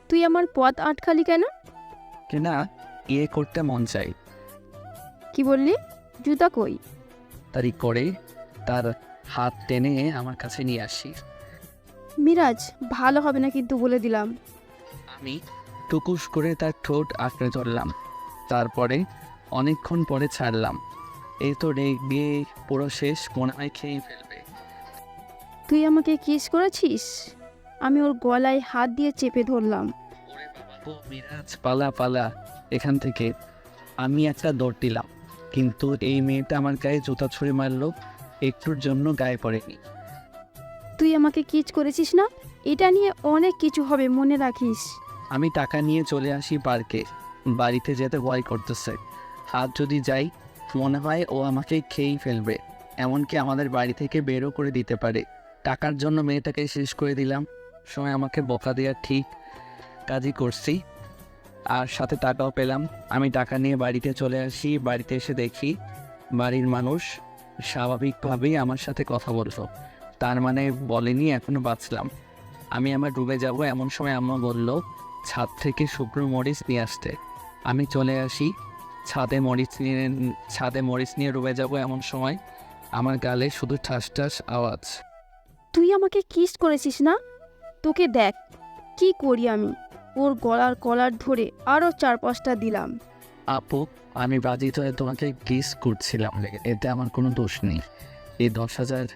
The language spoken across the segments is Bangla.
তুই আমার পথ আটকালি কেন? না, করতে মন চাই। কি বললি? জুতা কই? তারি করে তার হাত টেনে আমার কাছে নিয়ে আসি। মিরাজ, ভালো হবে না কিন্তু, বলে দিলাম। আমি টুকুস করে তার ঠোঁট আঁকড়ে ধরলাম, তারপরে অনেকক্ষণ পরে ছাড়লাম। এই তো রেগে পুরো শেষ, মনে হয় খেয়ে ফেলবে। তুই আমাকে কিস করেছিস? আমি ওর গলায় হাত দিয়ে চেপে ধরলাম। ওরে বাবা, ও মিরাজ, পালা পালা এখান থেকে। আমি একটা দৌড় দিলাম, কিন্তু এই মেয়েটা আমার গায়ে জুতা ছুঁড়ে মারলো, একটুর জন্য গায়ে পড়েনি। তুই আমাকে কিস করেছিস না? এটা নিয়ে অনেক কিছু হবে, মনে রাখিস। আমি টাকা নিয়ে চলে আসি পার্কে। বাড়িতে যেতে ভয় করতেছে। আজ যদি যাই, মনে হয় ও আমাকে খেয়েই ফেলবে, এমনকি আমাদের বাড়ি থেকে বেরও করে দিতে পারে। টাকার জন্য মেয়েটাকে শেষ করে দিলাম। সময় আমাকে বকা দেওয়ার ঠিক কাজই করছি, আর সাথে টাকাও পেলাম। আমি টাকা নিয়ে বাড়িতে চলে আসি। বাড়িতে এসে দেখি বাড়ির মানুষ স্বাভাবিকভাবেই আমার সাথে কথা বলতো, তার মানে বলেনি এখনো বাঁচলাম। আমি আমার ডুবে যাব এমন সময় আম্মা বলল ছাদ থেকে শুকনো মরিচ নিয়ে আসতে। আমি চলে আসি ছাদে মরিচ নিয়ে ডুবে যাব এমন সময় আমার গালে শুধু ঠাস ঠাস আওয়াজ। তুই আমাকে কিস করেছিস না? তোকে দেখ কি করি আমি। ওর গলার কলার ধরে আরও 4-5টা দিলাম। আপু, আমি বাজিত হয়ে তোমাকে কিস করছিলাম, এতে আমার কোনো দোষ নেই। এই 10,000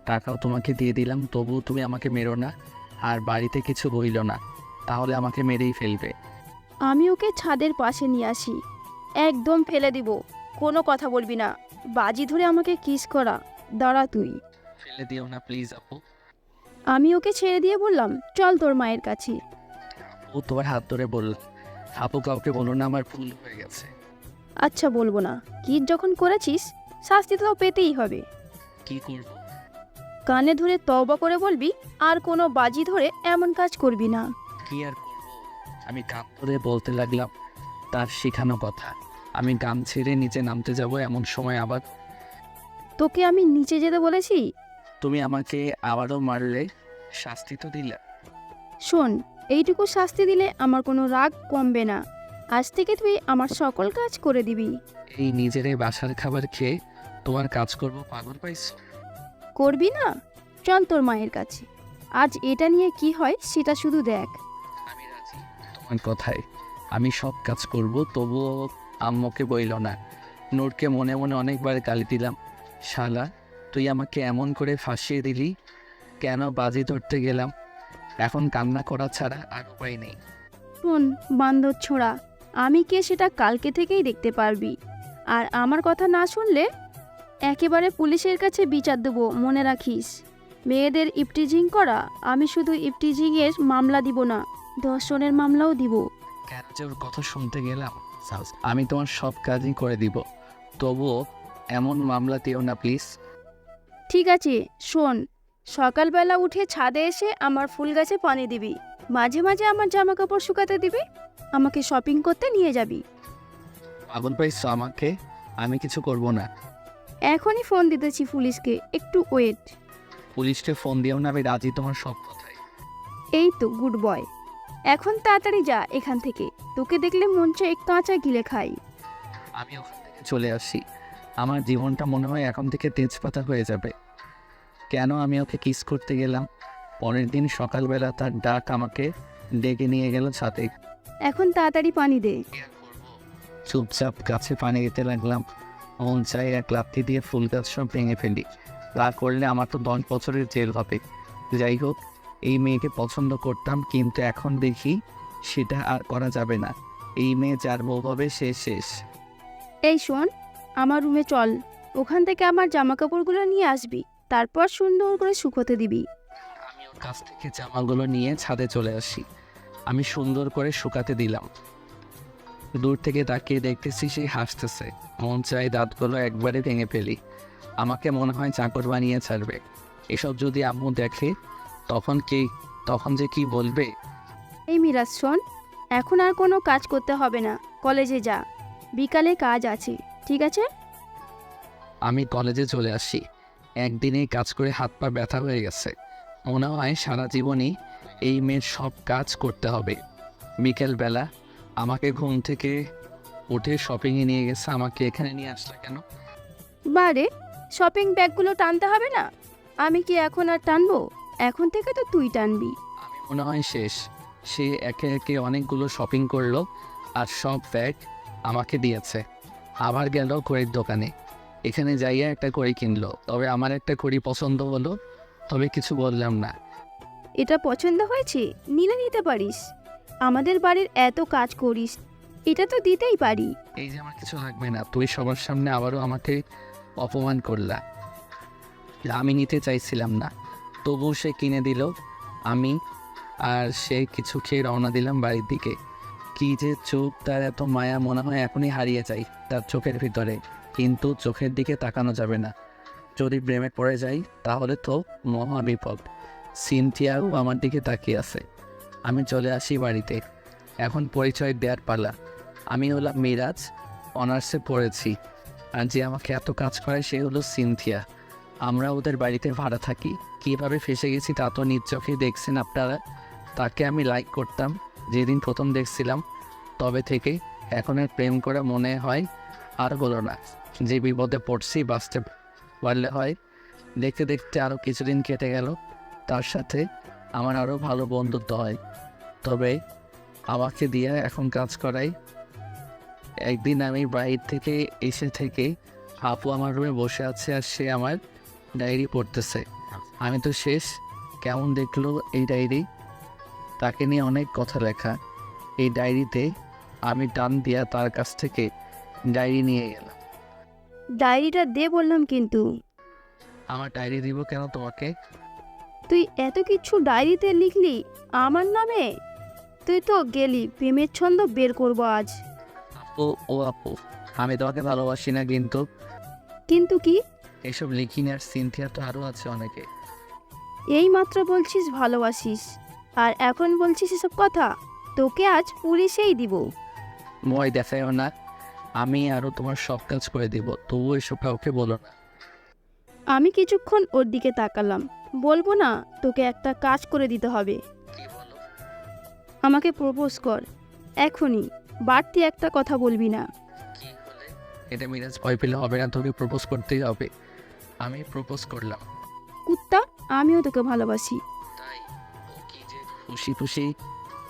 টাকাও তোমাকে দিয়ে দিলাম, তবুও তুমি আমাকে মেরো না, আর বাড়িতে কিছু বইল না, তাহলে আমাকে মেরেই ফেলবে। আমি ওকে ছাদের পাশে নিয়ে আসি। একদম ফেলে দিব, কোনো কথা বলবি না। বাজি ধরে আমাকে কিস করা। দাঁড়া তুই। ফেলে দিও না প্লিজ আপু। আমি ওকে ছেড়ে দিয়ে বললাম, চল তোর মায়ের কাছে। ও তোমার হাত ধরে বলল, আপু কাউকে বলো না, আমার ভুল হয়ে গেছে। আচ্ছা বলবো না, কিস যখন করেছিস শাস্তি তো পেতেই হবে। কি করব? কানে ধরে তওবা করে বলবি, আর কোনো বাজি ধরে এমন কাজ করবি না। কি আর করব? আমি কান ধরে বলতে লাগলাম তার শেখানো কথা। আমি গান ছেড়ে নিচে নামতে যাব এমন সময় আবার তোকে আমি নিচে যেতে বলেছি? তুমি আমাকে আবারও মারলে, শাস্তি তো দিলা। শোন, এইটুকু শাস্তি দিলে আমার কোনো রাগ কমবে না। আজ থেকে তুই আমার সকল কাজ করে দিবি। এই নিজের বাসার খাবার খেয়ে তোমার কাজ করব পাগল পাইছো? করবি না? চল তোর মায়ের কাছে। আজ এটা নিয়ে কি হয় সেটা শুধু দেখ। আমি রাজি তোমার কথায়, আমি সব কাজ করব, তবুও আম্মুকে বইল না। নূরকে মনে মনে অনেকবার গালি দিলাম, শালা তুই আমাকে এমন করে ফাঁসিয়ে দিলি, কেন বাজি ধরতে গেলাম। এখন কান্না করা ছাড়া আর উপায় নেই। শোন বান্দর ছোঁড়া, আমি কে সেটা কালকে থেকেই দেখতে পারবি। আর আমার কথা না শুনলে একেবারে পুলিশের কাছে বিচার দেবো, মনে রাখিস। মেয়েদের ইপটিজিং করা, আমি শুধু ইপটিজিংয়ের মামলা দিব না, ধর্ষণের মামলাও দিব। কেন যে ওর কথা শুনতে গেলাম। আমি তোমার সব কাজই করে দিব, তবুও এমন মামলা দিও না প্লিজ। ঠিক আছে শোন, সকালবেলা উঠে ছাদে এসে আমার ফুল গাছে পানি দিবি, মাঝে মাঝে আমার জামা কাপড় শুকাতে দিবি, আমাকে শপিং করতে নিয়ে যাবি। পাগল পাইছো আমাকে? আমি কিছু করব না। এখনই ফোন দিতেছি পুলিশকে, একটু ওয়েট। পুলিশকে ফোন দিও না, আমি রাজি তোমার সব কথাই। এই তো গুড বয়। এখন তাড়াতাড়ি যা এখান থেকে, তোকে দেখলে মন চায় একটু কাঁচা গিলে খাই। আমি ওখান থেকে চলে আসি। আমার জীবনটা মনে হয় এখন থেকে তেজপাতা হয়ে যাবে। কেন আমি ওকে কিস করতে গেলাম? পরের দিন সকালবেলা তার ডাক আমাকে ডেকে নিয়ে গেল ছাদে। এখন তাড়াতাড়ি পানি দে। চুপচাপ গাছে পানি দিতে লাগলাম। মন চাই এক লাথি দিয়ে ফুল গাছ সব ভেঙে ফেলি। তা করলে আমার তো 10 বছরের জেল হবে। যাই হোক, এই মেয়েকে পছন্দ করতাম, কিন্তু এখন দেখি সেটা আর করা যাবে না। এই মেয়ে যার বউ হবে সে শেষ। এই শোন, আমার রুমে চল, ওখান থেকে আমার জামা কাপড়গুলো নিয়ে আসবি, তারপর সুন্দর করে শুকোতে দিবি। আমি ওর কাছ থেকে জামাগুলো নিয়ে ছাদে চলে আসি। আমি সুন্দর করে শুকাতে দিলাম। দূর থেকে তাকিয়ে দেখতেছি সে হাসতেছে। মন চাই দাঁতগুলো একবারে ভেঙে ফেলি। আমাকে মনে হয় চাকর বানিয়ে ছাড়বে। এসব যদি আম্মু দেখে, তখন যে কি বলবে। এই মিরাজ শোন, এখন আর কোনো কাজ করতে হবে না, কলেজে যা, বিকালে কাজ আছে, ঠিক আছে? আমি কলেজে চলে আসি। একদিনেই কাজ করে হাত পা ব্যথা হয়ে গেছে। মনে হয় সারা জীবনই এই মেয়ের সব কাজ করতে হবে। বিকেলবেলা আমাকে ঘুম থেকে উঠে শপিংয়ে নিয়ে গেছে, আমাকে এখানে নিয়ে আসলে কেন? বারে, শপিং ব্যাগগুলো টানতে হবে না? আমি কি এখন আর টানবো? এখন থেকে তো তুই টানবি। আমি মনে হয় শেষ। সে একে একে অনেকগুলো শপিং করলো আর সব ব্যাগ আমাকে দিয়েছে। আবার গেল ঘড়ির দোকানে, এখানে যাইয়া একটা ঘড়ি কিনলো। তবে আমার একটা ঘড়ি পছন্দ হলো, তবে কিছু বললাম না। এটা পছন্দ হয়েছে, নিলে নিতে পারিস। আমাদের বাড়ির এত কাজ করিস, এটা তো দিতেই পারি। এই যে আমার কিছু লাগবে না, তুই সবার সামনে আবারও আমাকে অপমান করলা। আমি নিতে চাইছিলাম না, তবুও সে কিনে দিল। আমি আর সে কিছু খেয়ে রওনা দিলাম বাড়ির দিকে। কি যে চোখ, তার এত মায়া, মনে হয় এখনই হারিয়ে যাই তার চোখের ভিতরে। কিন্তু চোখের দিকে তাকানো যাবে না, যদি প্রেমে পড়ে যাই তাহলে তো মহা বিপদ। সিনথিয়াও আমার দিকে তাকিয়ে আছে। আমি চলে আসি বাড়িতে। এখন পরিচয় দেওয়ার পালা। আমি হলাম মিরাজ, অনার্সে পড়েছি। আর যে আমাকে এত কাজ করে সে হলো সিনথিয়া। আমরা ওদের বাড়িতে ভাড়া থাকি। কীভাবে ফেসে গেছি তা তো নিজ চোখে দেখছেন আপনারা। তাকে আমি লাইক করতাম যেদিন প্রথম দেখছিলাম, তবে থেকে এখন আর প্রেম করা মনে হয় আর হলো না। যে বিপদে পড়ছি বাঁচতে পারলে হয়। দেখতে দেখতে আরও কিছুদিন কেটে গেল। তার সাথে আমার আরও ভালো বন্ধুত্ব হয়, তবে আমাকে দিয়ে এখন কাজ করাই। একদিন আমি বাইরে থেকে এসে থেকে আপু আমার রুমে বসে আছে আর সে আমার ডায়েরি পড়তেছে। আমি তো শেষ। কেমন দেখলো এই ডায়েরি? তাকে নিয়ে অনেক কথা লেখা। এই ডায়েরিতে আমি টান দিয়া তার কাছ থেকে ডায়েরি নিয়ে গেলাম। ডায়েরিটা দে বললাম কিন্তু। আমার ডায়েরি দিব কেন তোমাকে? তুই এত কিছু ডায়েরিতে লিখলি আমার নামে? তুই তো গেলি, প্রেমের ছন্দ বের করবো আজ। আপু, ও আপু, আমি তোমাকে ভালোবাসি না, কিন্তু কিন্তু কি? এসব লিখিনি। আর সিনথিয়া তো আরও আছে অনেকে। এই মাত্র বলছিস ভালোবাসিস, আর এখন বলছিস এসব কথা? তোকে আজ পুলিশেই দিব। ভয় দেখায়ও না, আমি আরও তোমার সব কাজ করে দিব, তবুও এসব কাউকে বলো না। আমি কিছুক্ষণ ওর দিকে তাকালাম। বলবো না, তোকে একটা কাজ করে দিতে হবে। কি বলো? আমাকে প্রপোজ কর এখনই, বাড়তি একটা কথা বলবি না। কি হলে? এটা মিরাজ, ভয় পেলে হবে না, তোকে প্রপোজ করতেই হবে। আমি প্রপোজ করলাম। কুত্তা, আমিও তোকে ভালোবাসি। তাই? ও কি যে খুশি খুশি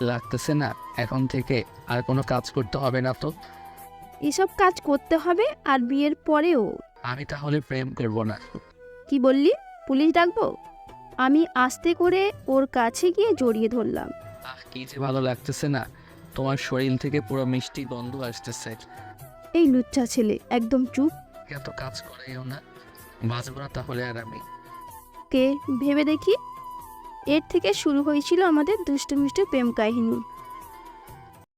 লাগতেছে না। এখন থেকে আর কোনো কাজ করতে হবে না তো। এসব কাজ করতে হবে আর বিয়ের পরেও। আমি তাহলে প্রেম করব না। কি বললি? পুলিশ ডাকবো? আমি আস্তে করে ওর কাছে গিয়ে জড়িয়ে ধরলাম। কি যে ভালো লাগতেছে না, তোমার শরীর থেকে পুরো মিষ্টি গন্ধ আসতেছে। এই লুচ্চা ছেলে, একদম চুপ। এত কাজ করেও না, বাঁচবো না তাহলে আর আমি। কে ভেবে দেখি। এর থেকে শুরু হয়েছিল আমাদের দুষ্টু মিষ্টি প্রেম কাহিনী।